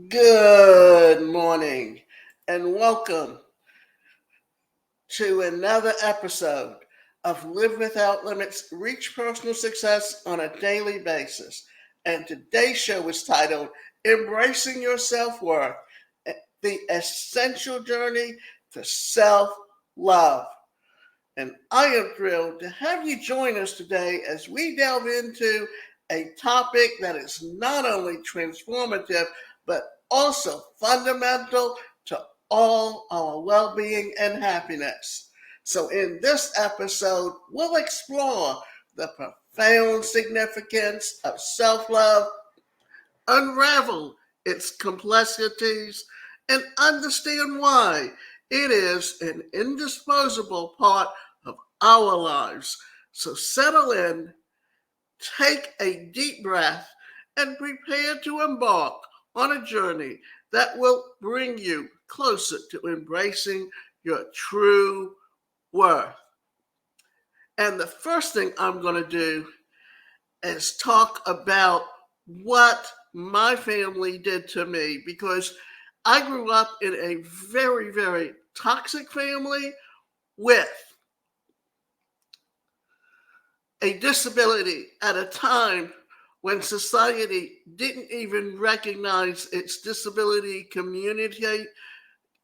Good morning and welcome to another episode of Live Without Limits, Reach Personal Success on a Daily Basis. And today's show is titled Embracing Your Self-Worth, the Essential Journey to Self-Love. And I am thrilled to have you join us today as we delve into a topic that is not only transformative, but also fundamental to all our well being and happiness. So, in this episode, we'll explore the profound significance of self love, unravel its complexities, and understand why it is an indispensable part of our lives. So settle in, take a deep breath, and prepare to embark on a journey that will bring you closer to embracing your true worth. And the first thing I'm going to do is talk about what my family did to me because I grew up in a very, very toxic family with a disability at a time when society didn't even recognize its disability community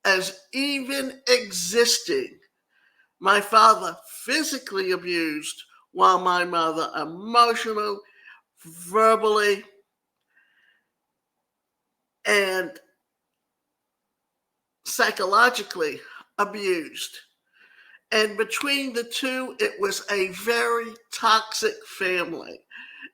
as even existing. My father physically abused while my mother emotionally, verbally, and psychologically abused. And between the two, it was a very toxic family.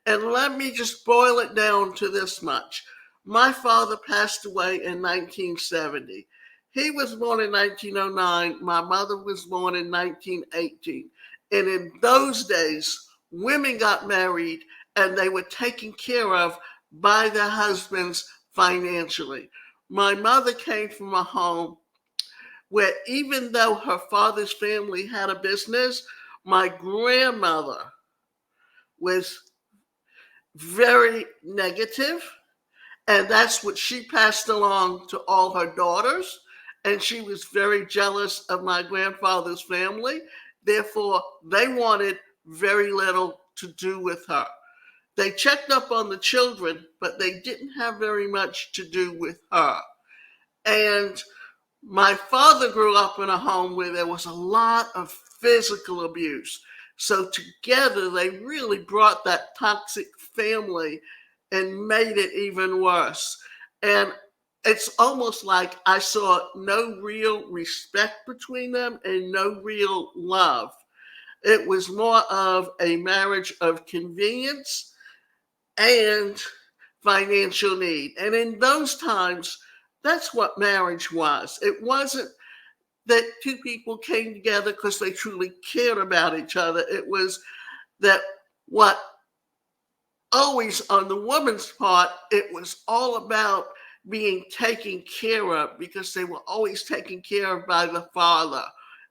And let me just boil it down to this much. My father passed away in 1970. He was born in 1909. My mother was born in 1918. And in those days, women got married and they were taken care of by their husbands financially. My mother came from a home where even though her father's family had a business, my grandmother was very negative, and that's what she passed along to all her daughters. And she was very jealous of my grandfather's family. Therefore, they wanted very little to do with her. They checked up on the children, but they didn't have very much to do with her. And my father grew up in a home where there was a lot of physical abuse. So together, they really brought that toxic family and made it even worse. And it's almost like I saw no real respect between them and no real love. It was more of a marriage of convenience and financial need. And in those times, that's what marriage was. It wasn't that two people came together because they truly cared about each other. It was that what always on the woman's part, it was all about being taken care of because they were always taken care of by the father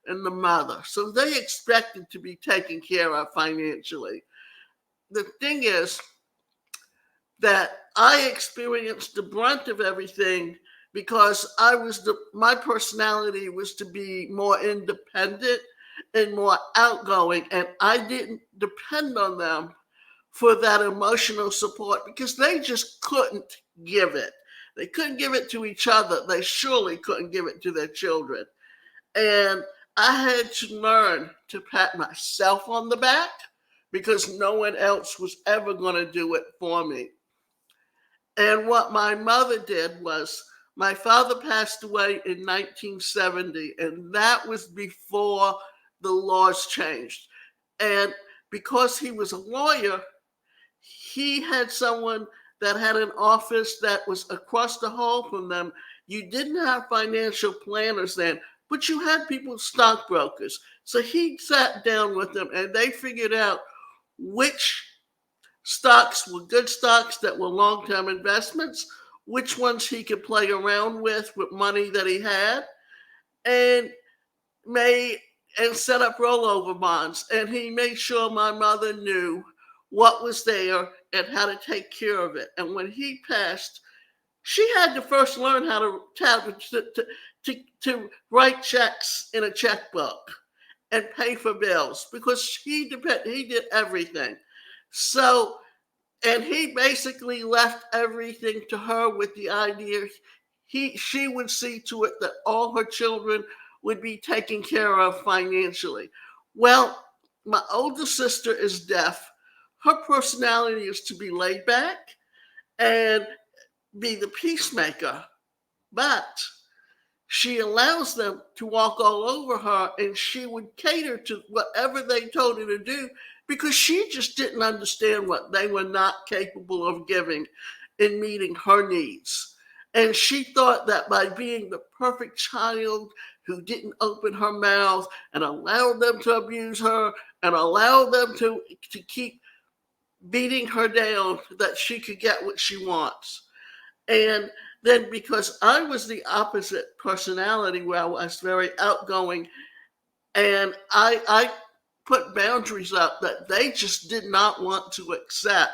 and the mother. So they expected to be taken care of financially. The thing is that I experienced the brunt of everything because my personality was to be more independent and more outgoing, and I didn't depend on them for that emotional support because they just couldn't give it. They couldn't give it to each other. They surely couldn't give it to their children. And I had to learn to pat myself on the back because no one else was ever going to do it for me. And what my mother did was, my father passed away in 1970, and that was before the laws changed. And because he was a lawyer, he had someone that had an office that was across the hall from them. You didn't have financial planners then, but you had people, stockbrokers. So he sat down with them and they figured out which stocks were good stocks that were long-term investments, which ones he could play around with money that he had, and made and set up rollover bonds. And he made sure my mother knew what was there and how to take care of it. And when he passed, She had to first learn how to write checks in a checkbook and pay for bills because he did everything. So, and he basically left everything to her with the idea she would see to it that all her children would be taken care of financially. Well, my older sister is deaf. Her personality is to be laid back and be the peacemaker, but she allows them to walk all over her and she would cater to whatever they told her to do because she just didn't understand what they were not capable of giving in meeting her needs. And she thought that by being the perfect child who didn't open her mouth and allowed them to abuse her and allowed them to keep beating her down, that she could get what she wants. And then because I was the opposite personality where I was very outgoing and I put boundaries up that they just did not want to accept.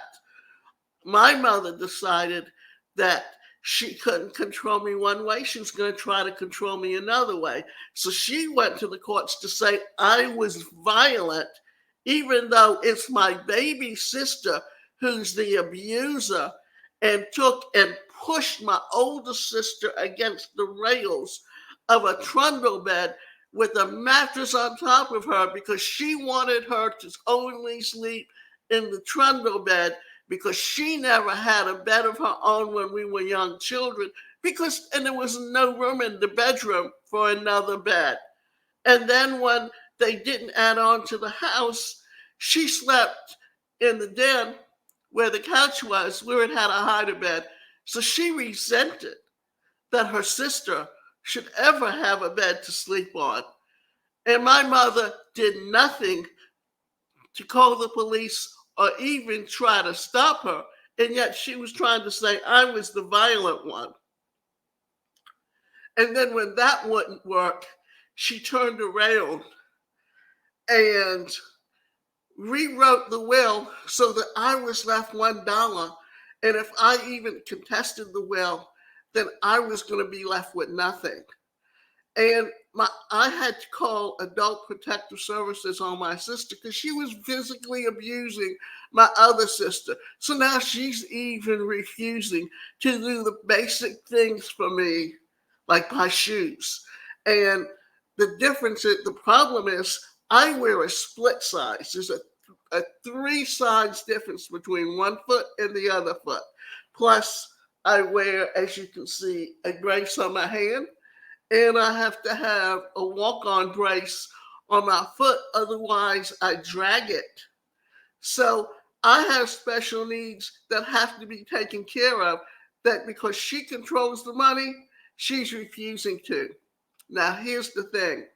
My mother decided that she couldn't control me one way, she was going to try to control me another way. So she went to the courts to say I was violent, even though it's my baby sister who's the abuser, and took and pushed my older sister against the rails of a trundle bed with a mattress on top of her because she wanted her to only sleep in the trundle bed because she never had a bed of her own when we were young children and there was no room in the bedroom for another bed. And then when they didn't add on to the house, she slept in the den where the couch was, where it had a hide bed. So she resented that her sister should ever have a bed to sleep on. And my mother did nothing to call the police or even try to stop her. And yet she was trying to say I was the violent one. And then when that wouldn't work, she turned around and rewrote the will so that I was left $1. And if I even contested the will, then I was going to be left with nothing. And I had to call Adult Protective Services on my sister because she was physically abusing my other sister. So now she's even refusing to do the basic things for me, like buy shoes. And the problem is, I wear a split size. There's a 3 size difference between one foot and the other foot. Plus, I wear, as you can see, a brace on my hand and I have to have a walk-on brace on my foot, otherwise I drag it. So I have special needs that have to be taken care of, that because she controls the money, she's refusing to. Now here's the thing.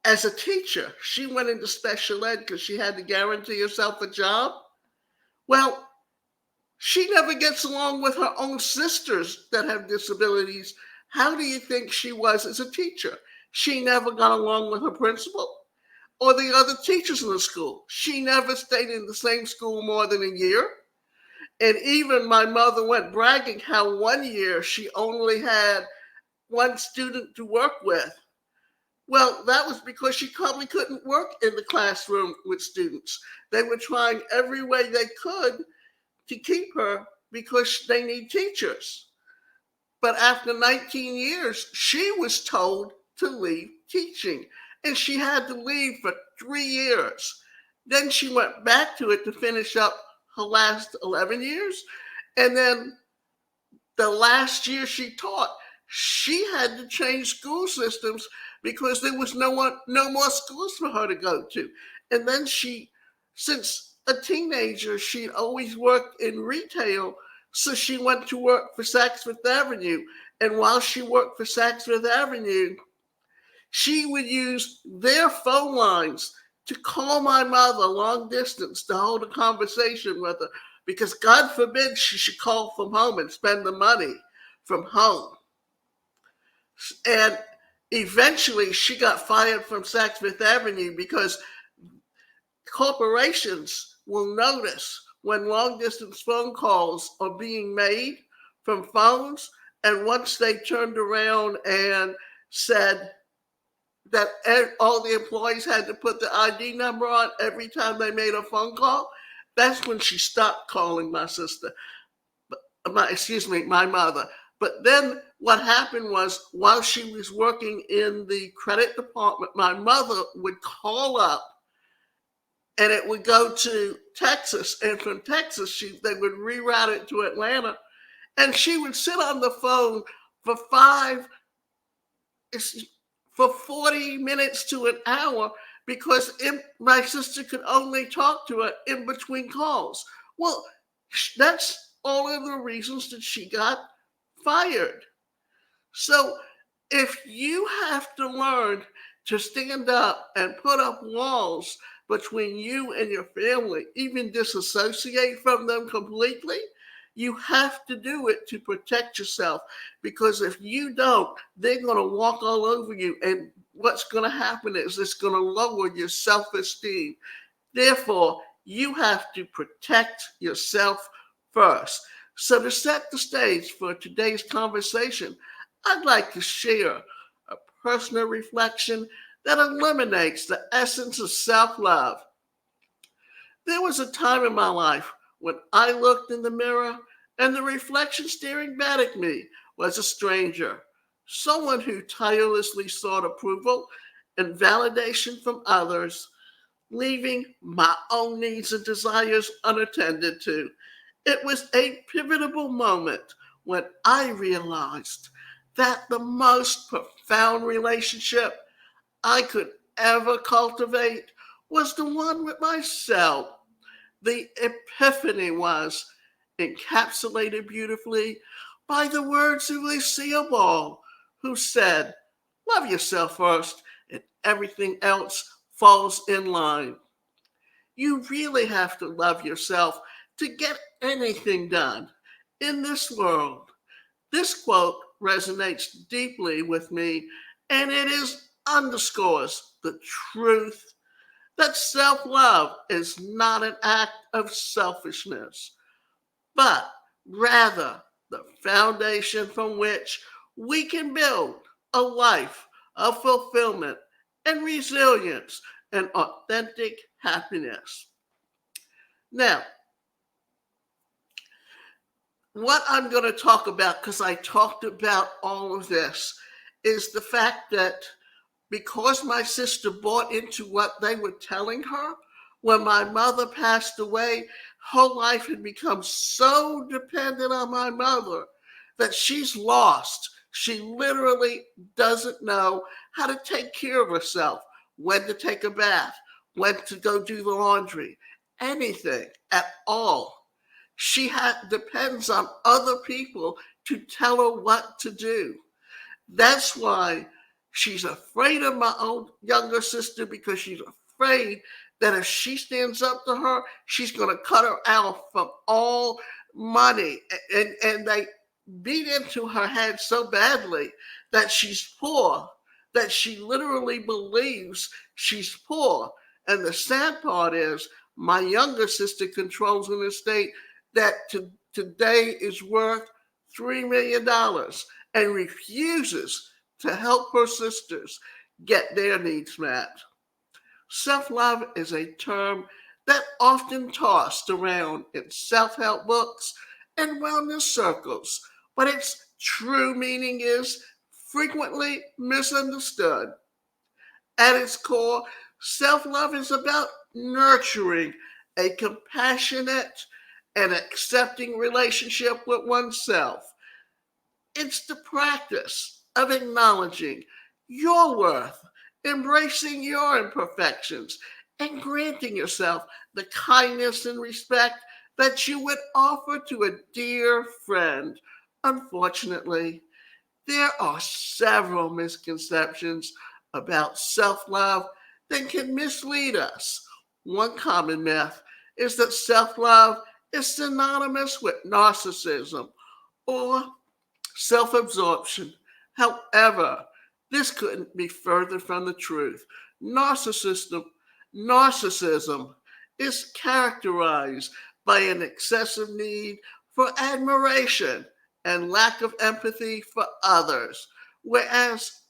As a teacher, she went into special ed because she had to guarantee herself a job. Well, she never gets along with her own sisters that have disabilities. How do you think she was as a teacher? She never got along with her principal or the other teachers in the school. She never stayed in the same school more than a year. And even my mother went bragging how one year she only had one student to work with. Well, that was because she probably couldn't work in the classroom with students. They were trying every way they could to keep her because they need teachers. But after 19 years, she was told to leave teaching. And she had to leave for 3 years. Then she went back to it to finish up her last 11 years. And then the last year she taught, she had to change school systems because there was no more schools for her to go to. And then since a teenager, she'd always worked in retail, so she went to work for Saks Fifth Avenue. And while she worked for Saks Fifth Avenue, she would use their phone lines to call my mother long distance to hold a conversation with her because God forbid she should call from home and spend the money from home. And eventually she got fired from Saks Fifth Avenue because corporations will notice when long distance phone calls are being made from phones. And once they turned around and said that all the employees had to put the ID number on every time they made a phone call, that's when she stopped calling my sister. My mother. But then what happened was while she was working in the credit department, my mother would call up and it would go to Texas. And from Texas, they would reroute it to Atlanta. And she would sit on the phone for for 40 minutes to an hour because my sister could only talk to her in between calls. Well, that's all of the reasons that she got fired. So if you have to learn to stand up and put up walls between you and your family, even disassociate from them completely, you have to do it to protect yourself. Because if you don't, they're going to walk all over you. And what's going to happen is it's going to lower your self esteem. Therefore, you have to protect yourself first. So, to set the stage for today's conversation, I'd like to share a personal reflection that eliminates the essence of self love. There was a time in my life when I looked in the mirror and the reflection staring back at me was a stranger, someone who tirelessly sought approval and validation from others, leaving my own needs and desires unattended to. It was a pivotal moment when I realized that the most profound relationship I could ever cultivate was the one with myself. The epiphany was encapsulated beautifully by the words of Lucille Ball, who said, "Love yourself first, and everything else falls in line." You really have to love yourself to get anything done in this world. This quote resonates deeply with me, and it is underscores the truth that self-love is not an act of selfishness, but rather the foundation from which we can build a life of fulfillment and resilience and authentic happiness. Now, what I'm going to talk about, because I talked about all of this, is the fact that because my sister bought into what they were telling her, when my mother passed away, her life had become so dependent on my mother that she's lost. She literally doesn't know how to take care of herself, when to take a bath, when to go do the laundry, anything at all. Depends on other people to tell her what to do. That's why she's afraid of my own younger sister, because she's afraid that if she stands up to her, she's going to cut her out from all money. And they beat into her head so badly that she's poor, that she literally believes she's poor. And the sad part is, my younger sister controls an estate that today is worth $3 million and refuses to help her sisters get their needs met. Self love is a term that often tossed around in self help books and wellness circles, but its true meaning is frequently misunderstood. At its core, self love is about nurturing a compassionate and accepting relationship with oneself. It's the practice of acknowledging your worth, embracing your imperfections, and granting yourself the kindness and respect that you would offer to a dear friend. Unfortunately, there are several misconceptions about self love that can mislead us. One common myth is that self love is synonymous with narcissism or self absorption. However, this couldn't be further from the truth. Narcissism, narcissism is characterized by an excessive need for admiration and lack of empathy for others. Whereas,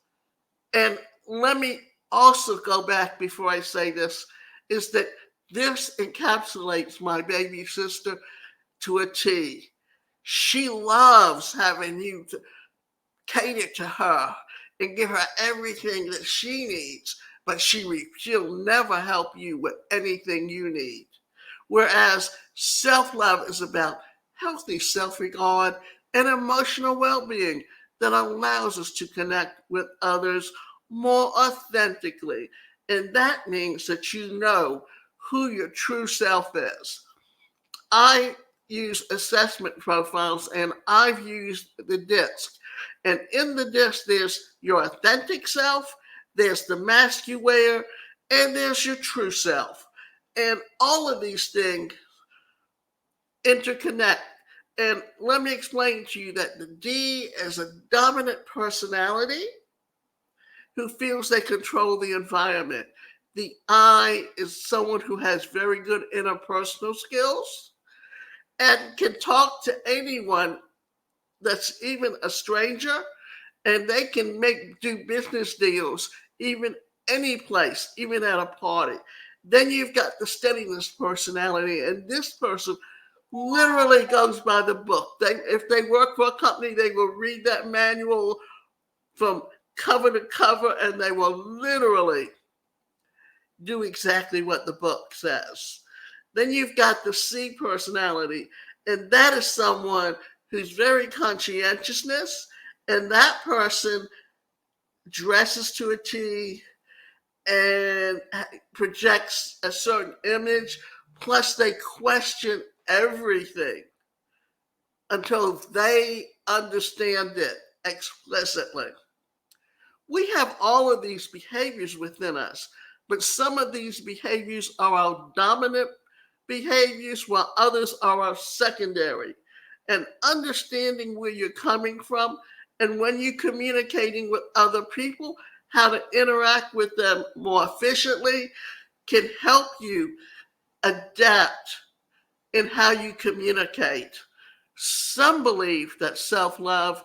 and let me also go back before I say this, is that this encapsulates my baby sister to a T. She loves having you to cater to her and give her everything that she needs, but she'll never help you with anything you need. Whereas self-love is about healthy self-regard and emotional well-being that allows us to connect with others more authentically. And that means that you know who your true self is. I use assessment profiles and I've used the disc. And in the disc, there's your authentic self, there's the mask you wear, and there's your true self. And all of these things interconnect. And let me explain to you that the D is a dominant personality who feels they control the environment. The I is someone who has very good interpersonal skills and can talk to anyone that's even a stranger, and they can do business deals even any place, even at a party. Then you've got the steadiness personality, and this person literally goes by the book. If they work for a company, they will read that manual from cover to cover, and they will literally do exactly what the book says. Then you've got the C personality, and that is someone who's very conscientiousness, and that person dresses to a T and projects a certain image, plus they question everything until they understand it explicitly. We have all of these behaviors within us, but some of these behaviors are our dominant behaviors while others are our secondary. And understanding where you're coming from and when you're communicating with other people, how to interact with them more efficiently can help you adapt in how you communicate. Some believe that self love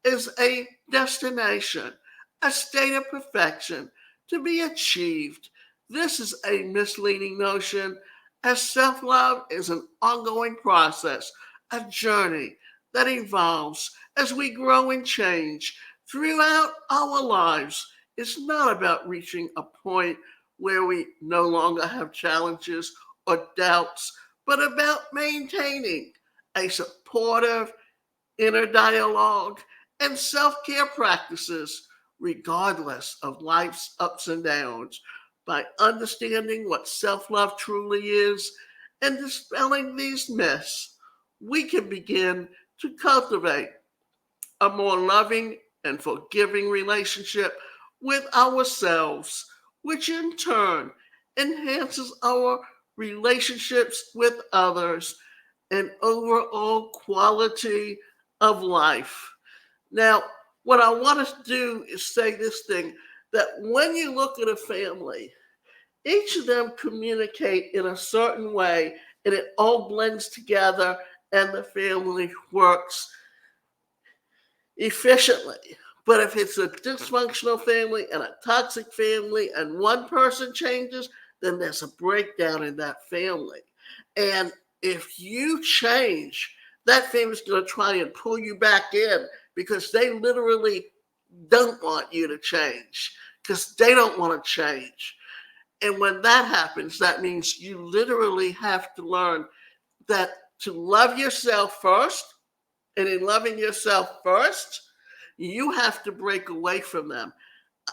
is a destination, a state of perfection to be achieved. This is a misleading notion, as self love is an ongoing process, a journey that evolves as we grow and change throughout our lives. It's not about reaching a point where we no longer have challenges or doubts, but about maintaining a supportive inner dialogue and self care practices, regardless of life's ups and downs. By understanding what self love truly is and dispelling these myths, we can begin to cultivate a more loving and forgiving relationship with ourselves, which in turn enhances our relationships with others and overall quality of life. Now, what I want to do is say this thing, that when you look at a family, each of them communicate in a certain way and it all blends together and the family works efficiently. But if it's a dysfunctional family and a toxic family and one person changes, then there's a breakdown in that family. And if you change, that family's going to try and pull you back in because they literally don't want you to change because they don't want to change. And when that happens, that means you literally have to learn that to love yourself first. And in loving yourself first, you have to break away from them.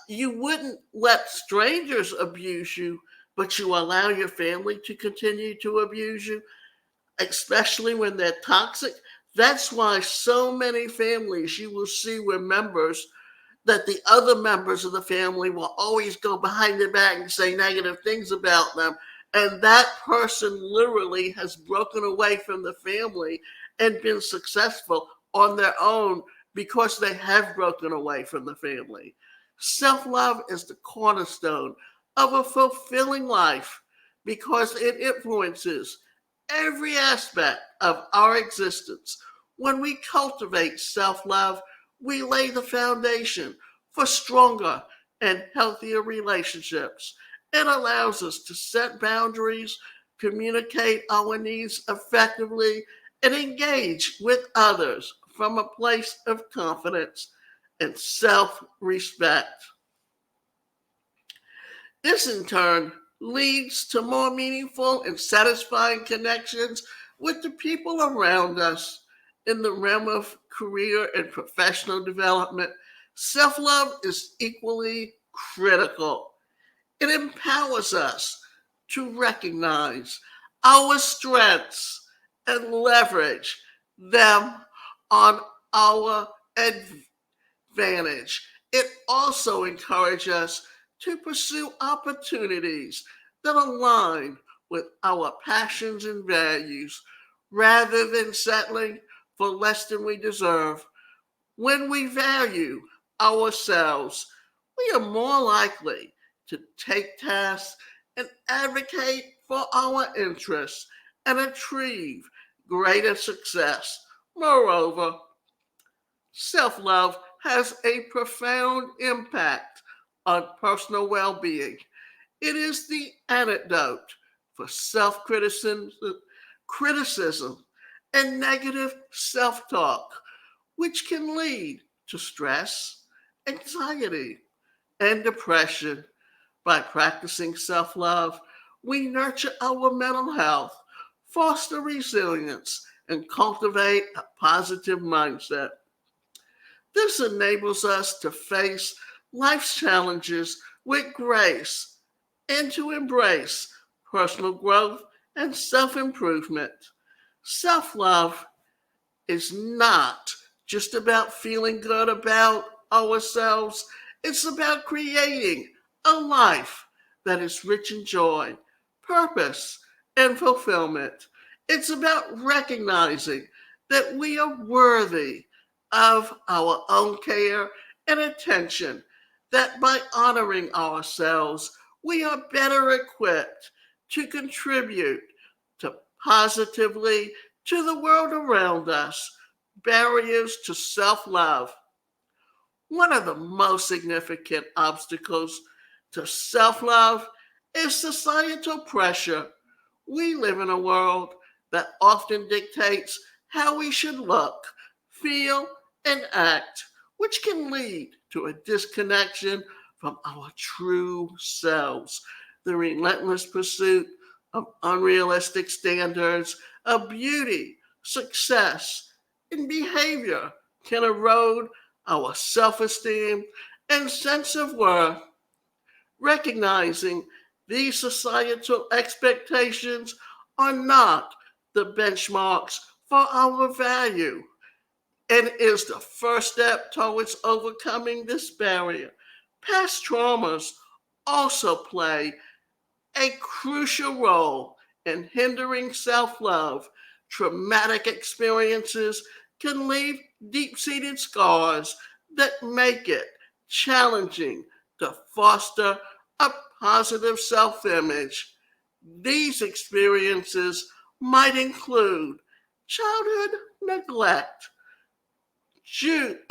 You wouldn't let strangers abuse you, but you allow your family to continue to abuse you, especially when they're toxic. That's why so many families you will see where members that the other members of the family will always go behind their back and say negative things about them. And that person literally has broken away from the family and been successful on their own because they have broken away from the family. Self love is the cornerstone of a fulfilling life because it influences every aspect of our existence. When we cultivate self-love, we lay the foundation for stronger and healthier relationships. It allows us to set boundaries, communicate our needs effectively, and engage with others from a place of confidence and self-respect. This in turn leads to more meaningful and satisfying connections with the people around us. In the realm of career and professional development, self love is equally critical. It empowers us to recognize our strengths and leverage them on our advantage. It also encourages us to pursue opportunities that align with our passions and values rather than settling for less than we deserve. When we value ourselves, we are more likely to take tasks and advocate for our interests and achieve greater success. Moreover, self love has a profound impact on personal well being. It is the antidote for self criticism and negative self talk, which can lead to stress, anxiety, and depression. By practicing self love, we nurture our mental health, foster resilience, and cultivate a positive mindset. This enables us to face life's challenges with grace and to embrace personal growth and self improvement. Self love is not just about feeling good about ourselves, it's about creating a life that is rich in joy, purpose, and fulfillment. It's about recognizing that we are worthy of our own care and attention, that by honoring ourselves, we are better equipped to contribute to positively to the world around us. Barriers to self love. One of the most significant obstacles to self love is societal pressure. We live in a world that often dictates how we should look, feel, and act, which can lead to a disconnection from our true selves. The relentless pursuit of unrealistic standards of beauty, success, and behavior can erode our self esteem and sense of worth. Recognizing these societal expectations are not the benchmarks for our value and is the first step towards overcoming this barrier. Past traumas also play a crucial role in hindering self love. Traumatic experiences can leave deep seated scars that make it challenging to foster a positive self image. These experiences might include childhood neglect,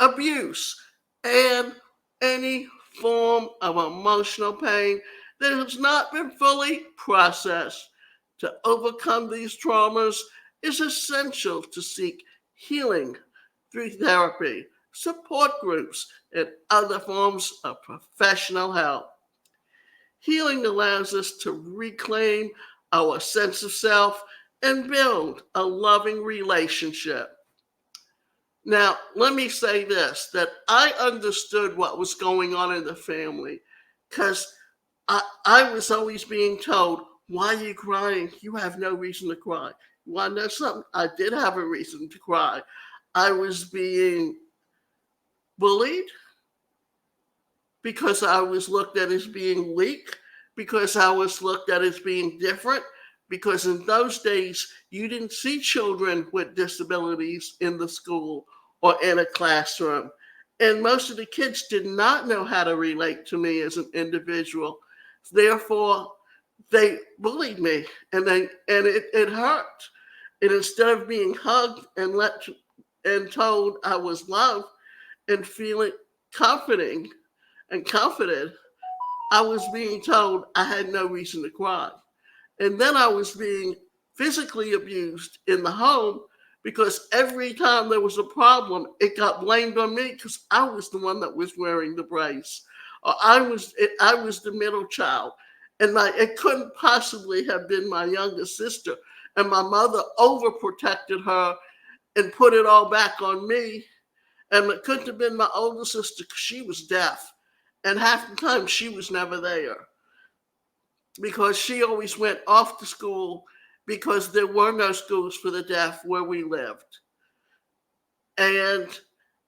abuse, and any form of emotional pain that has not been fully processed. To overcome these traumas is essential to seek healing through therapy, support groups, and other forms of professional help. Healing allows us to reclaim our sense of self and build a loving relationship. Now, let me say this, that I understood what was going on in the family because I was always being told, why are you crying? You have no reason to cry. You want to know something? I did have a reason to cry. I was being bullied because I was looked at as being weak, because I was looked at as being different, because in those days you didn't see children with disabilities in the school or in a classroom. And most of the kids did not know how to relate to me as an individual. Therefore, they bullied me and it hurt. And instead of being hugged and let and told I was loved and feeling comforting and comforted, I was being told I had no reason to cry. And then I was being physically abused in the home because every time there was a problem, it got blamed on me because I was the one that was wearing the brace, or I was the middle child, and it couldn't possibly have been my younger sister. And my mother overprotected her and put it all back on me. And it couldn't have been my older sister because she was deaf, and half the time she was never there because she always went off to school because there were no schools for the deaf where we lived. And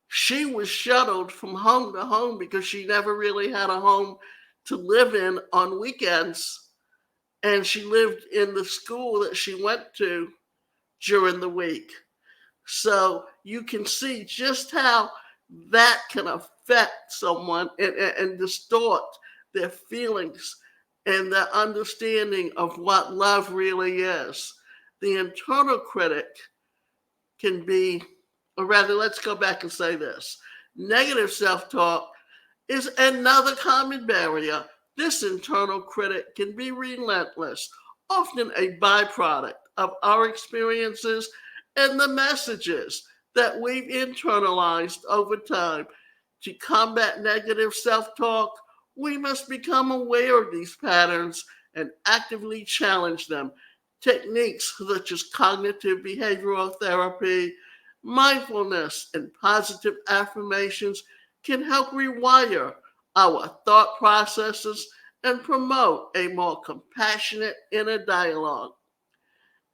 she was shuttled from home to home because she never really had a home to live in on weekends. And she lived in the school that she went to during the week. So you can see just how that can affect someone and distort their feelings and their understanding of what love really is. The internal critic can be, or rather, let's go back and say this: negative self talk is another common barrier. This internal critic can be relentless, often a byproduct of our experiences and the messages that we've internalized over time. To combat negative self talk, we must become aware of these patterns and actively challenge them. Techniques such as cognitive behavioral therapy, mindfulness, and positive affirmations can help rewire our thought processes and promote a more compassionate inner dialogue.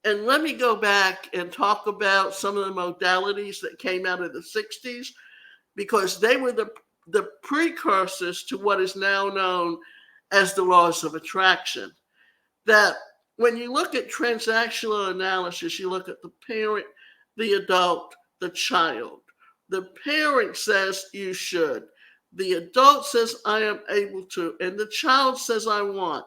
And let me go back and talk about some of the modalities that came out of the 60s because they were the precursors to what is now known as the laws of attraction. That when you look at transactional analysis, you look at the parent, the adult, the child. The parent says you should. The adult says I am able to, and the child says I want.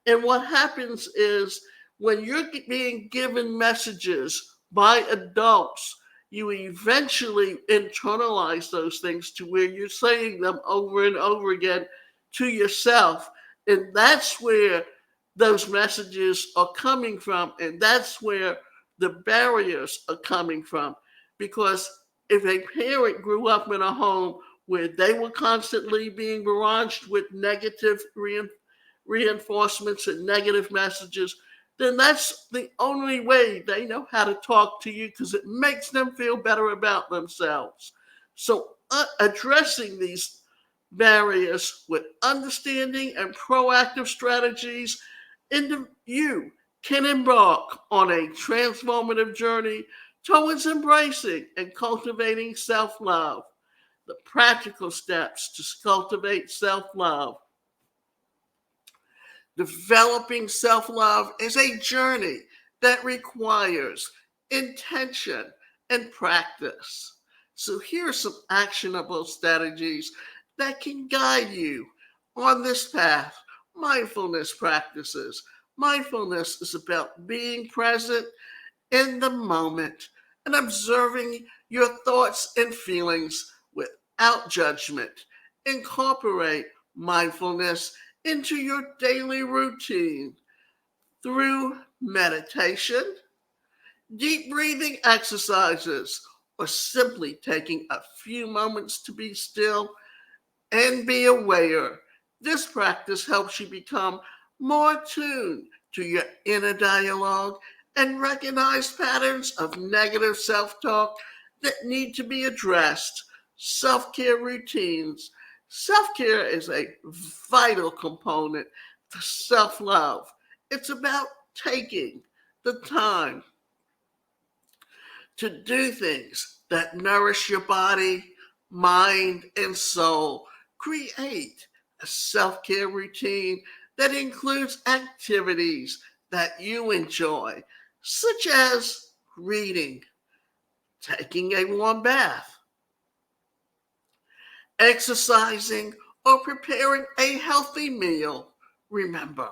And what happens is when you're being given messages by adults, you eventually internalize those things to where you're saying them over and over again to yourself. And that's where those messages are coming from. And that's where the barriers are coming from. Because if a parent grew up in a home where they were constantly being barraged with negative reinforcements and negative messages, then that's the only way they know how to talk to you because it makes them feel better about themselves. So, addressing these barriers with understanding and proactive strategies, you can embark on a transformative journey towards embracing and cultivating self love. The practical steps to cultivate self love. Developing self love is a journey that requires intention and practice. So, here are some actionable strategies that can guide you on this path. Mindfulness practices. Mindfulness is about being present in the moment and observing your thoughts and feelings without judgment. Incorporate mindfulness into your daily routine through meditation, deep breathing exercises, or simply taking a few moments to be still and be aware. This practice helps you become more tuned to your inner dialogue and recognize patterns of negative self talk that need to be addressed. Self care routines. Self care is a vital component to self love. It's about taking the time to do things that nourish your body, mind, and soul. Create a self care routine that includes activities that you enjoy, such as reading, taking a warm bath, exercising, or preparing a healthy meal. Remember,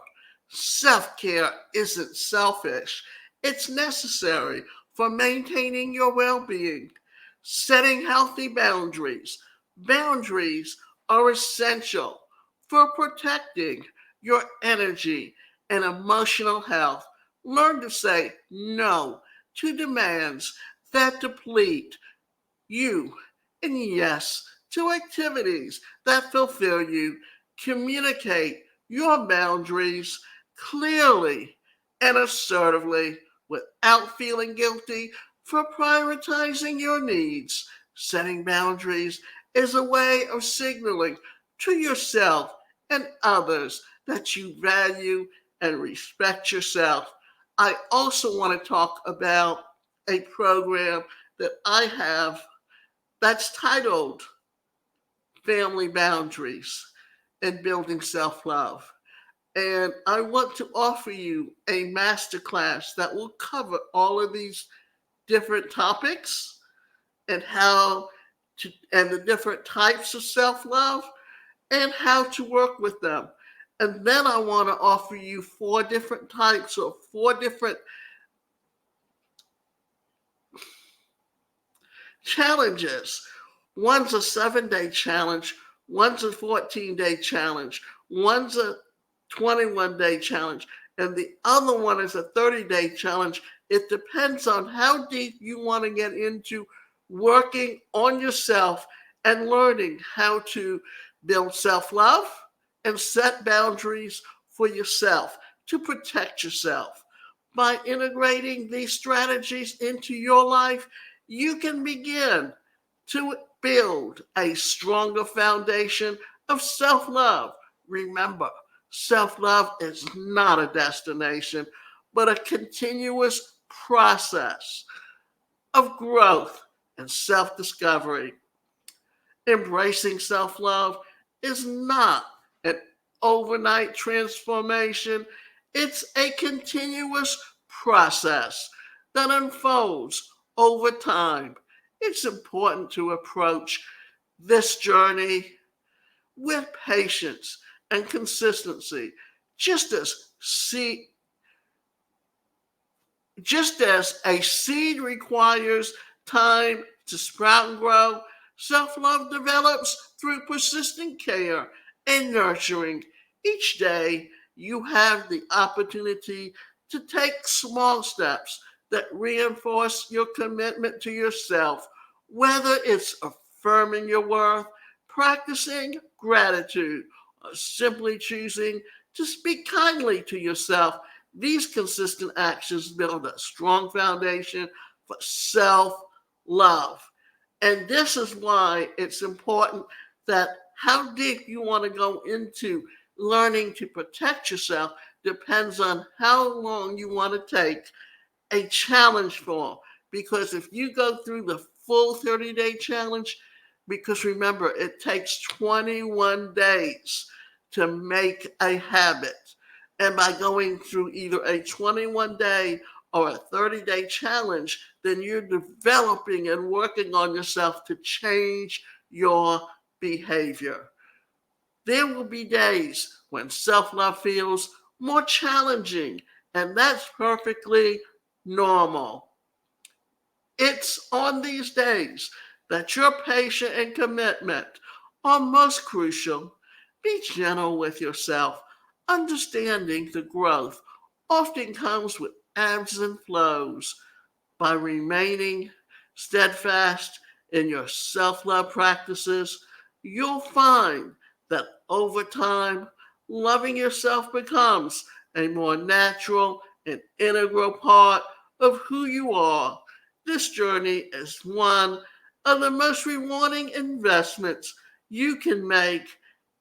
self care isn't selfish, it's necessary for maintaining your well being. Setting healthy boundaries. Boundaries are essential for protecting your energy and emotional health. Learn to say no to demands that deplete you, and yes to activities that fulfill you. Communicate your boundaries clearly and assertively without feeling guilty for prioritizing your needs. Setting boundaries is a way of signaling to yourself and others that you value and respect yourself. I also want to talk about a program that I have that's titled Family Boundaries and Building Self Love. And I want to offer you a masterclass that will cover all of these different topics and how to, and the different types of self love and how to work with them. And then I want to offer you four different types or four different challenges. One's a 7 day challenge, one's a 14-day challenge, one's a 21-day challenge, and the other one is a 30-day challenge. It depends on how deep you want to get into working on yourself and learning how to build self love and set boundaries for yourself to protect yourself. By integrating these strategies into your life, you can begin to build a stronger foundation of self love. Remember, self love is not a destination, but a continuous process of growth and self discovery. Embracing self love is not an overnight transformation, it's a continuous process that unfolds over time. It's important to approach this journey with patience and consistency, just as see just as a seed requires time to sprout and grow, self love develops through persistent care and nurturing. Each day, you have the opportunity to take small steps that reinforce your commitment to yourself, whether it's affirming your worth, practicing gratitude, or simply choosing to speak kindly to yourself. These consistent actions build a strong foundation for self love. And this is why it's important that how deep you want to go into learning to protect yourself depends on how long you want to take a challenge for. Because if you go through the full 30-day challenge, because remember, it takes 21 days to make a habit. And by going through either a 21-day or a 30-day challenge, then you're developing and working on yourself to change your behavior. There will be days when self love feels more challenging, and that's perfectly normal. It's on these days that your patience and commitment are most crucial. Be gentle with yourself. Understanding the growth often comes with ebbs and flows. By remaining steadfast in your self love practices, you'll find that over time, loving yourself becomes a more natural and integral part of who you are. This journey is one of the most rewarding investments you can make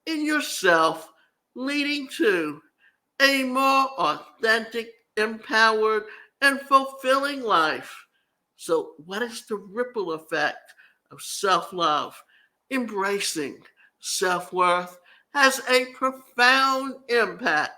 in yourself, leading to a more authentic, empowered, and fulfilling life. So, what is the ripple effect of self love? Embracing self worth has a profound impact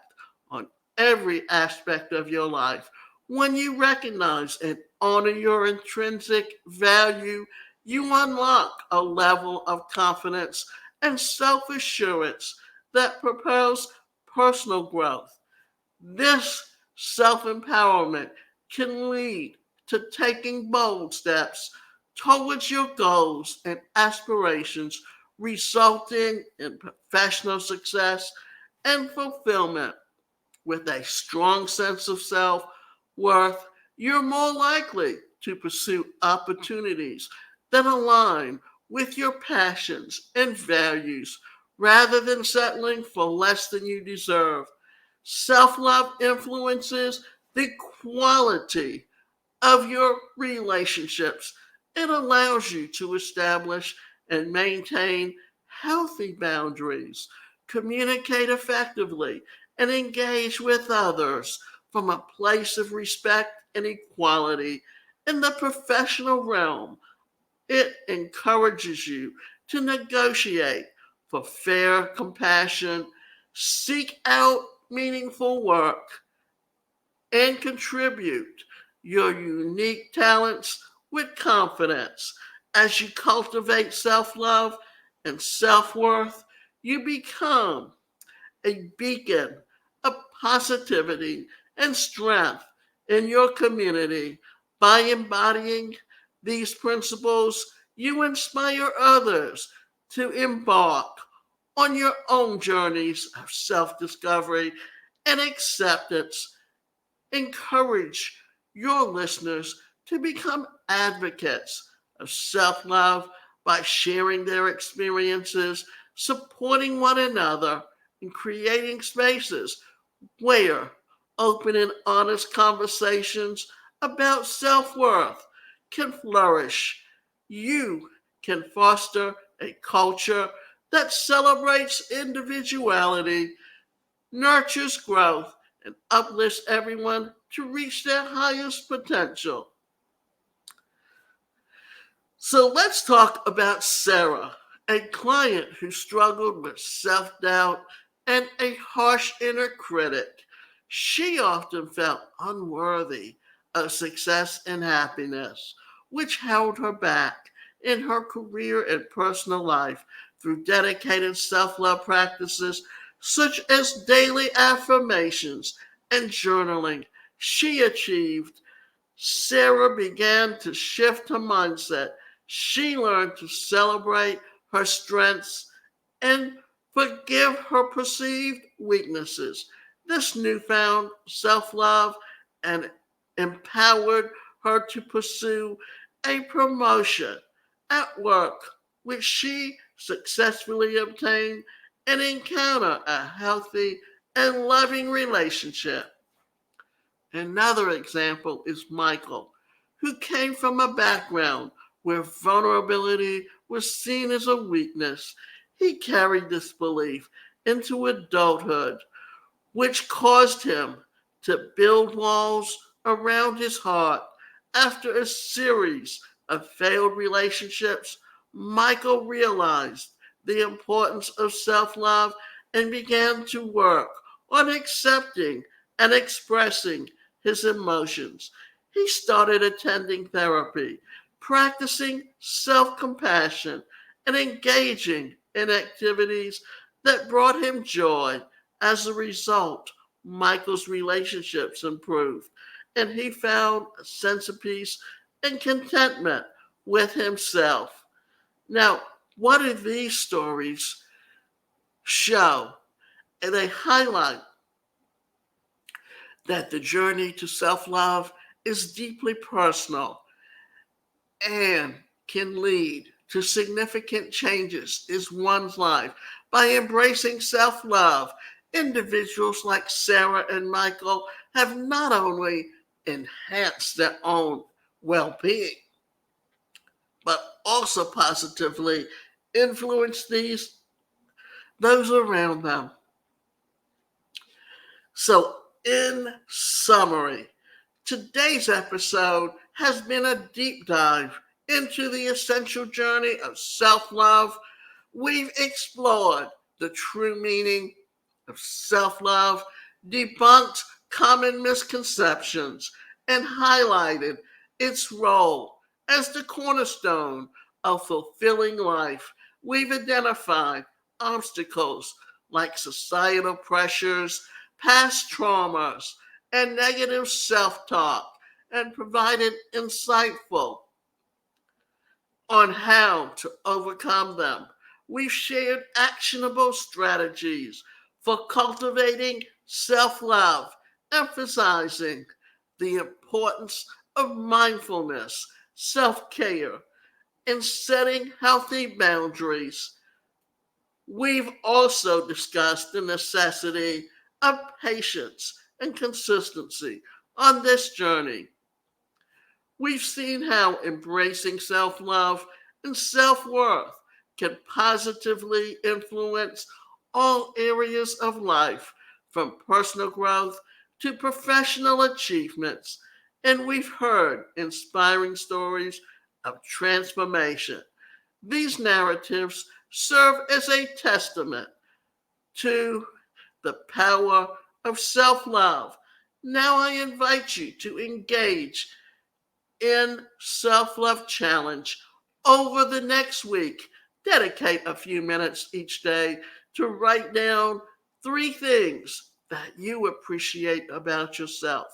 on every aspect of your life. When you recognize and honor your intrinsic value, you unlock a level of confidence and self assurance that propels personal growth. This self empowerment can lead to taking bold steps towards your goals and aspirations, resulting in professional success and fulfillment. With a strong sense of self worth, you're more likely to pursue opportunities that align with your passions and values rather than settling for less than you deserve. Self love influences the quality of your relationships. It allows you to establish and maintain healthy boundaries, communicate effectively, and engage with others from a place of respect and equality. In the professional realm, it encourages you to negotiate for fair compassion, seek out meaningful work, and contribute your unique talents with confidence. As you cultivate self love and self worth, you become a beacon of positivity and strength in your community. By embodying these principles, you inspire others to embark on your own journeys of self discovery and acceptance. Encourage your listeners to become advocates of self love by sharing their experiences, supporting one another, and creating spaces where open and honest conversations about self worth can flourish. You can foster a culture that celebrates individuality, nurtures growth, and uplifts everyone to reach their highest potential. So let's talk about Sarah, a client who struggled with self doubt and a harsh inner critic. She often felt unworthy of success and happiness, which held her back in her career and personal life. Through dedicated self love practices such as daily affirmations and journaling, she achieved. Sarah began to shift her mindset. She learned to celebrate her strengths and forgive her perceived weaknesses. This newfound self love and empowered her to pursue a promotion at work, which she successfully obtained, and encounter a healthy and loving relationship. Another example is Michael, who came from a background where vulnerability was seen as a weakness. He carried this belief into adulthood, which caused him to build walls around his heart. After a series of failed relationships, Michael realized the importance of self love and began to work on accepting and expressing his emotions. He started attending therapy, practicing self compassion, and engaging in activities that brought him joy. As a result, Michael's relationships improved, and he found a sense of peace and contentment with himself. Now, what do these stories show? And they highlight that the journey to self love is deeply personal and can lead to significant changes in one's life. By embracing self love, individuals like Sarah and Michael have not only enhanced their own well being, but also positively influenced those around them. So, in summary, today's episode has been a deep dive into the essential journey of self love. We've explored the true meaning of self love, debunked common misconceptions, and highlighted its role as the cornerstone of fulfilling life. We've identified obstacles like societal pressures, past traumas, and negative self talk, and provided insightful on how to overcome them. We've shared actionable strategies for cultivating self love, emphasizing the importance of mindfulness, self care, and setting healthy boundaries. We've also discussed the necessity of patience and consistency on this journey. We've seen how embracing self love and self worth can positively influence all areas of life, from personal growth to professional achievements. And we've heard inspiring stories of transformation. These narratives serve as a testament to the power of self love. Now I invite you to engage in self love challenge over the next week. Dedicate a few minutes each day to write down 3 things that you appreciate about yourself.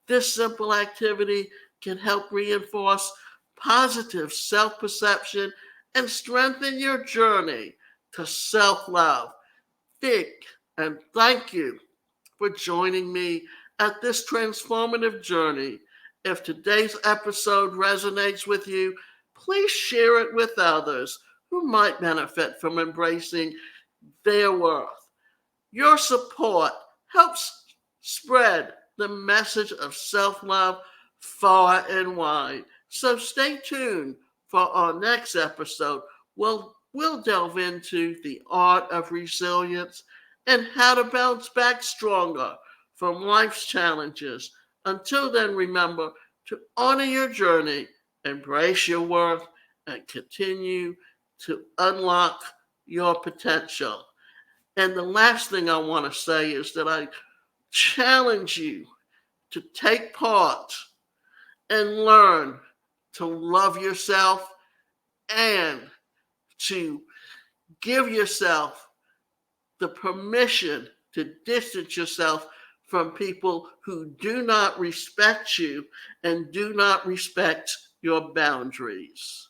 This simple activity can help reinforce positive self perception and strengthen your journey to self love. Think and thank you for joining me at this transformative journey. If today's episode resonates with you, please share it with others who might benefit from embracing their worth. Your support helps spread the message of self love far and wide. So stay tuned for our next episode. We'll delve into the art of resilience and how to bounce back stronger from life's challenges. Until then, remember to honor your journey, embrace your worth, and continue to unlock your potential. And the last thing I want to say is that I challenge you to take part and learn to love yourself and to give yourself the permission to distance yourself from people who do not respect you and do not respect your boundaries.